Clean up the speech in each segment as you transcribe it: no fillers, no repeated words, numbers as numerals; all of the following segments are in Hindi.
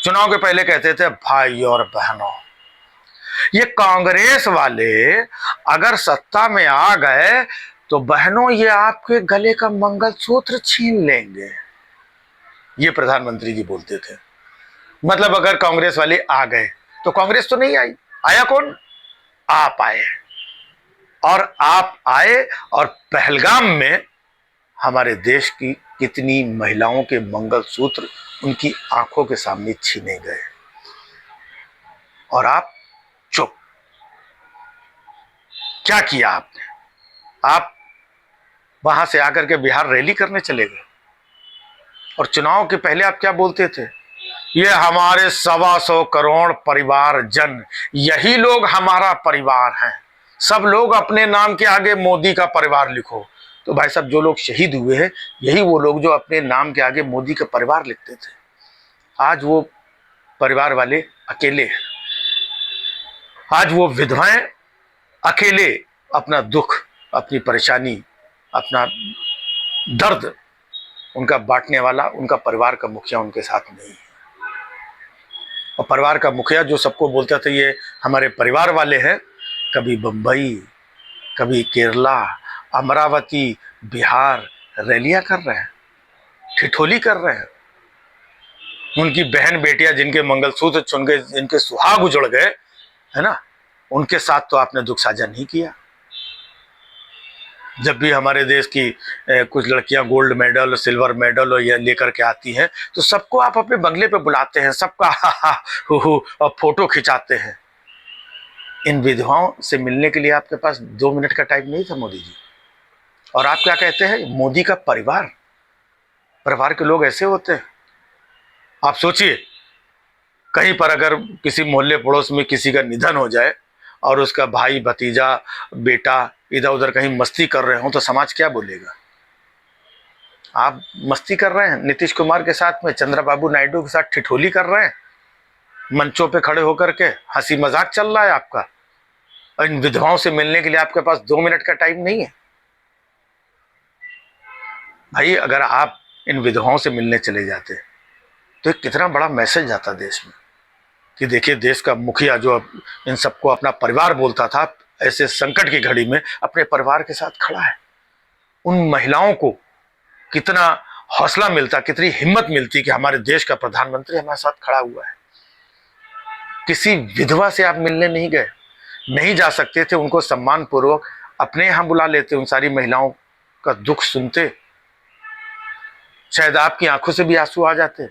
चुनाव के पहले कहते थे भाई और बहनों। ये कांग्रेस वाले अगर सत्ता में आ गए तो बहनों ये आपके गले का मंगलसूत्र छीन लेंगे, ये प्रधानमंत्री जी बोलते थे। मतलब अगर कांग्रेस वाले आ गए तो कांग्रेस तो नहीं आई, आया कौन? आप आए। और आप आए और पहलगाम में हमारे देश की कितनी महिलाओं के मंगलसूत्र उनकी आंखों के सामने छीने गए और आप चुप। क्या किया आपने? आप वहां से आकर के बिहार रैली करने चले गए और चुनाव के पहले आप क्या बोलते थे? ये हमारे 125 करोड़ परिवार जन, यही लोग हमारा परिवार हैं। सब लोग अपने नाम के आगे मोदी का परिवार लिखो। तो भाई साहब, जो लोग शहीद हुए हैं यही वो लोग जो अपने नाम के आगे मोदी का परिवार लिखते थे। आज वो परिवार वाले अकेले हैं। आज वो विधवाएं अकेले अपना दुख, अपनी परेशानी, अपना दर्द उनका बांटने वाला उनका परिवार का मुखिया उनके साथ नहीं है। और परिवार का मुखिया जो सबको बोलता था ये हमारे परिवार वाले हैं, कभी बंबई, कभी केरला, अमरावती, बिहार रैलियां कर रहे हैं, ठिठोली कर रहे हैं। उनकी बहन बेटियां जिनके मंगलसूत्र चुन गए, जिनके सुहाग उजड़ गए, है ना, उनके साथ तो आपने दुख साझा नहीं किया। जब भी हमारे देश की कुछ लड़कियां गोल्ड मेडल, सिल्वर मेडल और ये लेकर के आती हैं तो सबको आप अपने बंगले पे बुलाते हैं, सबका हा हा हु हु और फोटो खिंचाते हैं। इन विधवाओं से मिलने के लिए आपके पास 2 मिनट का टाइम नहीं था मोदी जी। और आप क्या कहते हैं? मोदी का परिवार। परिवार के लोग ऐसे होते हैं। आप सोचिए, कहीं पर अगर किसी मोहल्ले पड़ोस में किसी का निधन हो जाए और उसका भाई, भतीजा, बेटा इधर उधर कहीं मस्ती कर रहे हो तो समाज क्या बोलेगा? आप मस्ती कर रहे हैं नीतीश कुमार के साथ में, चंद्रबाबू नायडू के साथ ठिठोली कर रहे हैं, मंचों पे खड़े होकर के हंसी मजाक चल रहा है आपका। और इन विधवाओं से मिलने के लिए आपके पास 2 मिनट का टाइम नहीं है। भाई, अगर आप इन विधवाओं से मिलने चले जाते तो एक कितना बड़ा मैसेज जाता देश में कि देखिए, देश का मुखिया जो इन सबको अपना परिवार बोलता था, ऐसे संकट की घड़ी में अपने परिवार के साथ खड़ा है। उन महिलाओं को कितना हौसला मिलता, कितनी हिम्मत मिलती कि हमारे देश का प्रधानमंत्री हमारे साथ खड़ा हुआ है। किसी विधवा से आप मिलने नहीं गए, नहीं जा सकते थे, उनको सम्मान पूर्वक अपने यहां बुला लेते, उन सारी महिलाओं का दुख सुनते, शायद आपकी आंखों से भी आंसू आ जाते।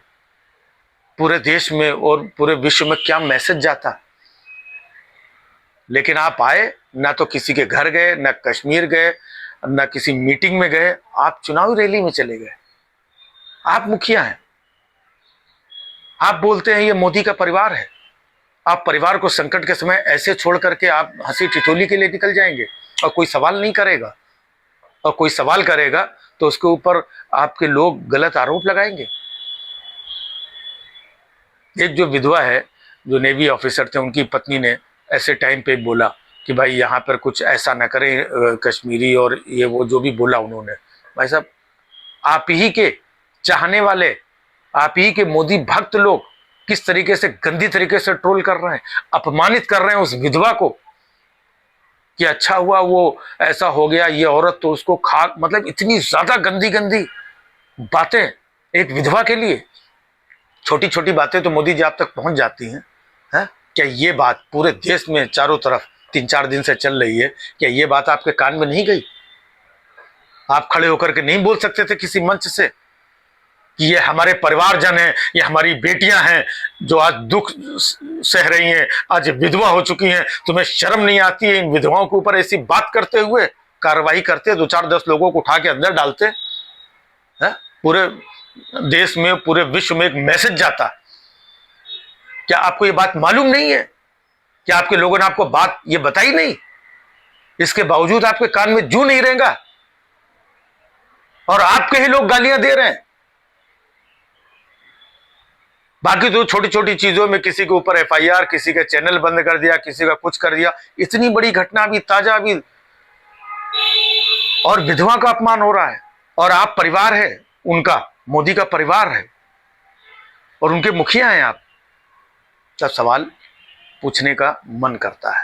पूरे देश में और पूरे विश्व में क्या मैसेज जाता। लेकिन आप आए, ना तो किसी के घर गए, ना कश्मीर गए, ना किसी मीटिंग में गए, आप चुनावी रैली में चले गए। आप मुखिया हैं, आप बोलते हैं ये मोदी का परिवार है। आप परिवार को संकट के समय ऐसे छोड़ करके आप हंसी ठिठोली के लिए निकल जाएंगे और कोई सवाल नहीं करेगा, और कोई सवाल करेगा तो उसके ऊपर आपके लोग गलत आरोप लगाएंगे। एक जो विधवा है, जो नेवी ऑफिसर थे, उनकी पत्नी ने ऐसे टाइम पे बोला कि भाई यहाँ पर कुछ ऐसा ना करें कश्मीरी और ये वो जो भी बोला उन्होंने। भाई साहब, आप ही के चाहने वाले, आप ही के मोदी भक्त लोग किस तरीके से गंदी तरीके से ट्रोल कर रहे हैं, अपमानित कर रहे हैं उस विधवा को कि अच्छा हुआ वो ऐसा हो गया, ये औरत तो उसको खा, मतलब इतनी ज्यादा गंदी गंदी बातें एक विधवा के लिए। छोटी छोटी बातें तो मोदी जी आप तक पहुंच जाती हैं, है? क्या ये बात पूरे देश में चारों तरफ 3-4 दिन से चल रही है, क्या ये बात आपके कान में नहीं गई? आप खड़े होकर के नहीं बोल सकते थे किसी मंच से कि ये हमारे परिवारजन हैं, ये हमारी बेटियां हैं जो आज दुख सह रही हैं, आज विधवा हो चुकी हैं, तुम्हें शर्म नहीं आती है इन विधवाओं के ऊपर ऐसी बात करते हुए? कार्रवाई करते, 2-4-10 लोगों को उठा के अंदर डालते, है? पूरे देश में, पूरे विश्व में एक मैसेज जाता। क्या आपको ये बात मालूम नहीं है? क्या आपके लोगों ने आपको बात ये बताई नहीं? इसके बावजूद आपके कान में जू नहीं रहेगा और आपके ही लोग गालियां दे रहे हैं। बाकी तो छोटी छोटी चीजों में किसी के ऊपर एफआईआर, किसी का चैनल बंद कर दिया, किसी का कुछ कर दिया। इतनी बड़ी घटना अभी ताजा, अभी, और विधवा का अपमान हो रहा है। और आप परिवार है उनका, मोदी का परिवार है और उनके मुखिया हैं आप। तब सवाल पूछने का मन करता है।